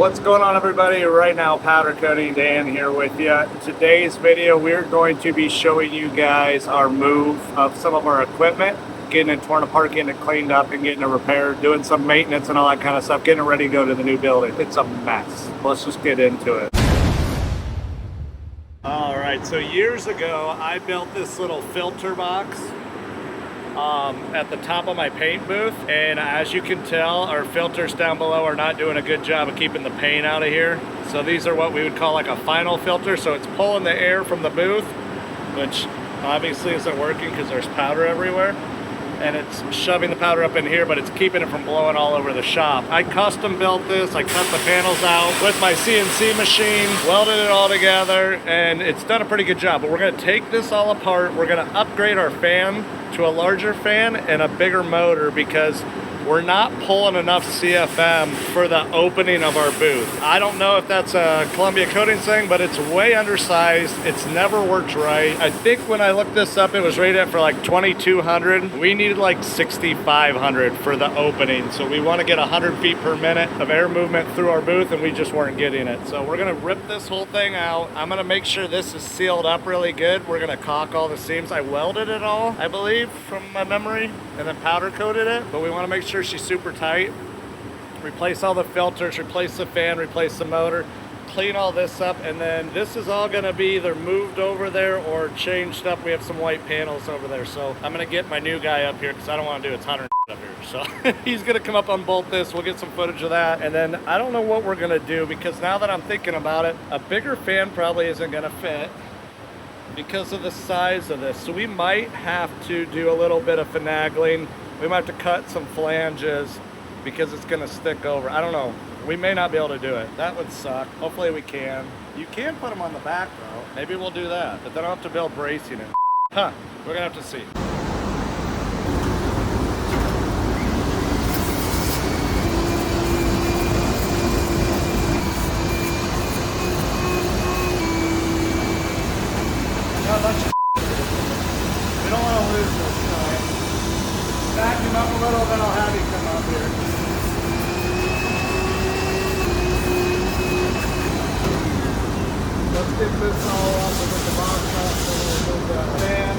What's going on, everybody? Right now, Powder Coating Dan here with you. Today's video, we're going to be showing you guys our move of some of our equipment, getting it torn apart, getting it cleaned up, and getting it repaired, doing some maintenance and all that kind of stuff, getting it ready to go to the new building. It's a mess. Let's just get into it. All right, so years ago, I built this little filter box at the top of my paint booth, and as you can tell, our filters down below are not doing a good job of keeping the paint out of here. So these are what we would call like a final filter, so it's pulling the air from the booth, which obviously isn't working because there's powder everywhere, and it's shoving the powder up in here, but it's keeping it from blowing all over the shop. I custom built this. I cut the panels out with my CNC machine, welded it all together, and it's done a pretty good job. But we're gonna take this all apart. We're gonna upgrade our fan to a larger fan and a bigger motor because we're not pulling enough CFM for the opening of our booth. I don't know if that's a Columbia Coating thing, but it's way undersized. It's never worked right. I think when I looked this up, it was rated for like 2,200. We needed like 6,500 for the opening. So we want to get 100 feet per minute of air movement through our booth, and we just weren't getting it. So we're gonna rip this whole thing out. I'm gonna make sure this is sealed up really good. We're gonna caulk all the seams. I welded it all, I believe, from my memory, and then powder coated it, but we wanna make sure she's super tight. Replace all the filters, replace the fan, replace the motor, clean all this up, and then this is all gonna be either moved over there or changed up. We have some white panels over there, so I'm gonna get my new guy up here because I don't want to do a ton of up here. So he's gonna come up, unbolt this, we'll get some footage of that, and then I don't know what we're gonna do because now that I'm thinking about it, a bigger fan probably isn't gonna fit because of the size of this. So we might have to do a little bit of finagling. We might have to cut some flanges because it's gonna stick over. I don't know. We may not be able to do it. That would suck. Hopefully we can. You can put them on the back though. Maybe we'll do that, but then I'll have to build bracing it. Huh, we're gonna have to see. We don't want to lose this time. Back him up a little, then I'll have you come up here. Let's get this all up and get the box up so we'll move that fan.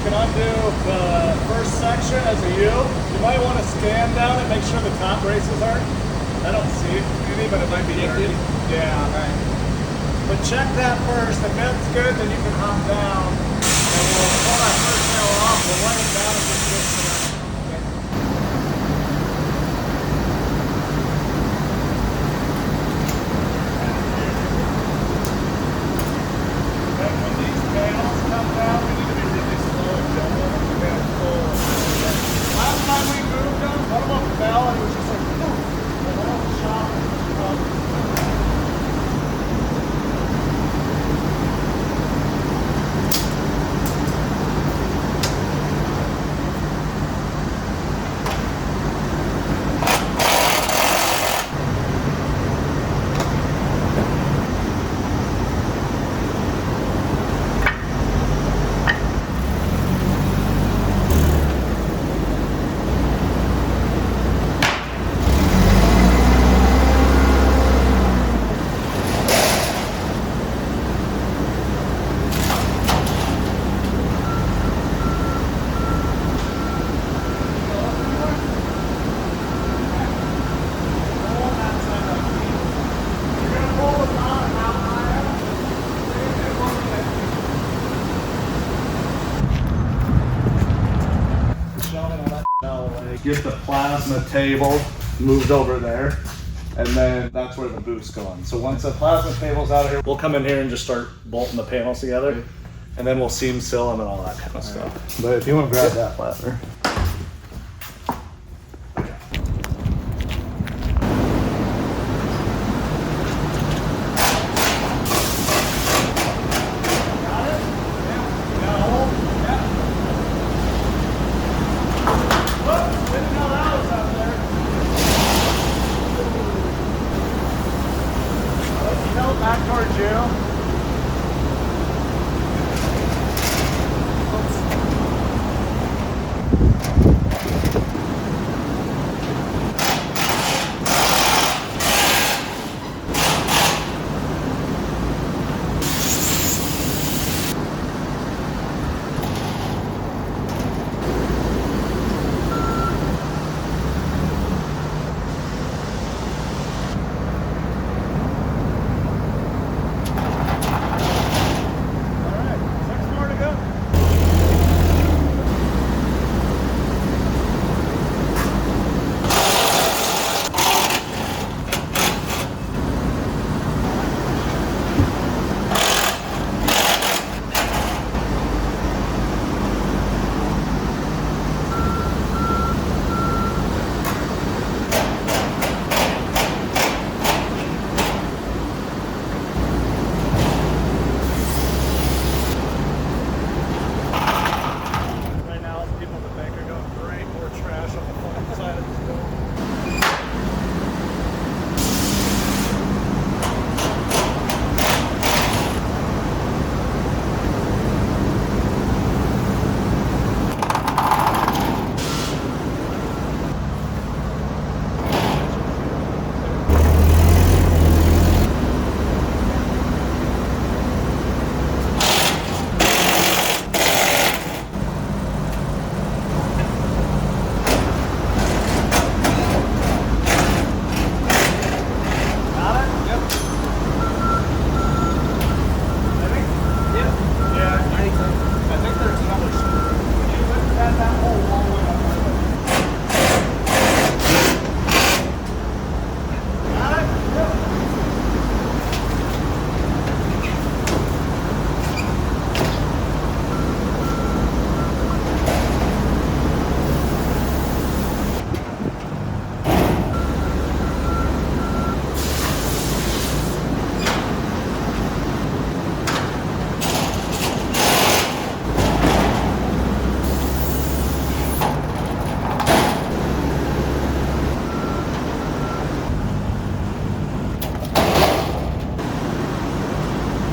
can undo the first section as a U. You might want to scan down and make sure the top braces aren't. I don't see any, but it might be dirty. Yeah. Right. But check that first. If that's good, then you can hop down and we'll pull that first nail off. We'll let it down and just fix it up. Get the plasma table moved over there, and then that's where the boot's going. So once the plasma table's out of here, we'll come in here and just start bolting the panels together, and then we'll seam seal them and all that kind of stuff. But if you want to grab that flattener. Back towards you.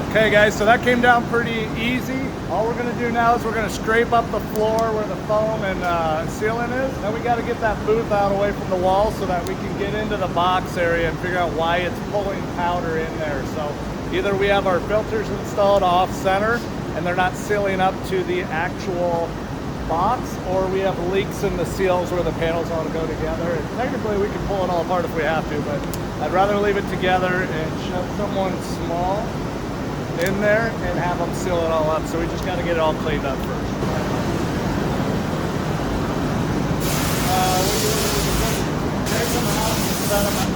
Okay guys, so that came down pretty easy. All we're gonna do now is we're gonna scrape up the floor where the foam and sealant is. Then we gotta get that booth out away from the wall so that we can get into the box area and figure out why it's pulling powder in there. So either we have our filters installed off center and they're not sealing up to the actual box, or we have leaks in the seals where the panels all go together. And technically we can pull it all apart if we have to, but I'd rather leave it together and shove someone small in there and have them seal it all up. So we just got to get it all cleaned up first. Take them out and set them up.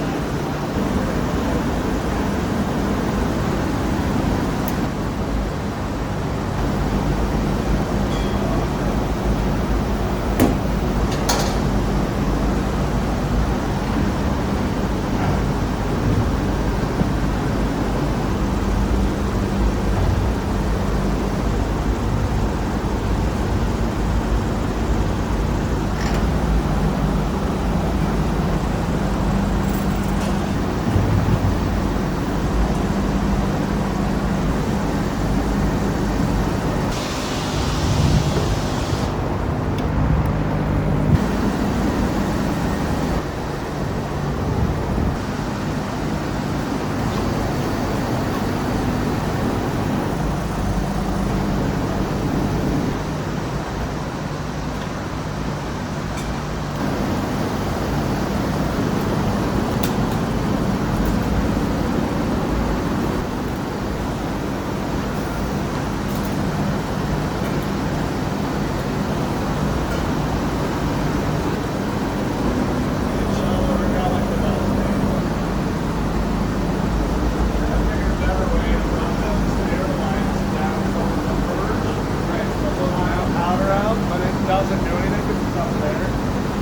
Doesn't do anything because it's up there.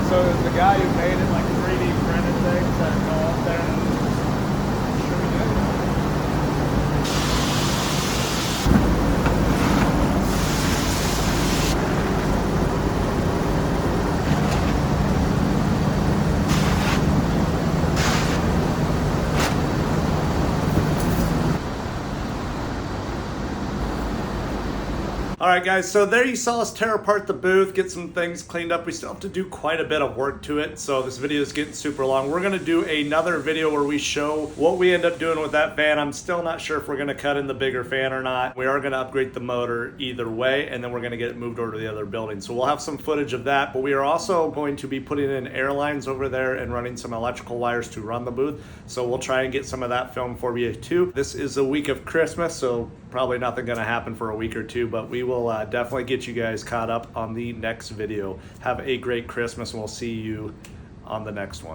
So the guy who made it, like 3D printed things that go up there and should be good. All right, guys, so there you saw us tear apart the booth, get some things cleaned up. We still have to do quite a bit of work to it, so this video is getting super long. We're gonna do another video where we show what we end up doing with that fan. I'm still not sure if we're gonna cut in the bigger fan or not. We are gonna upgrade the motor either way, and then we're gonna get it moved over to the other building. So we'll have some footage of that, but we are also going to be putting in air lines over there and running some electrical wires to run the booth. So we'll try and get some of that film for you too. This is a week of Christmas, so probably nothing gonna happen for a week or two, but we will definitely get you guys caught up on the next video. Have a great Christmas, and we'll see you on the next one.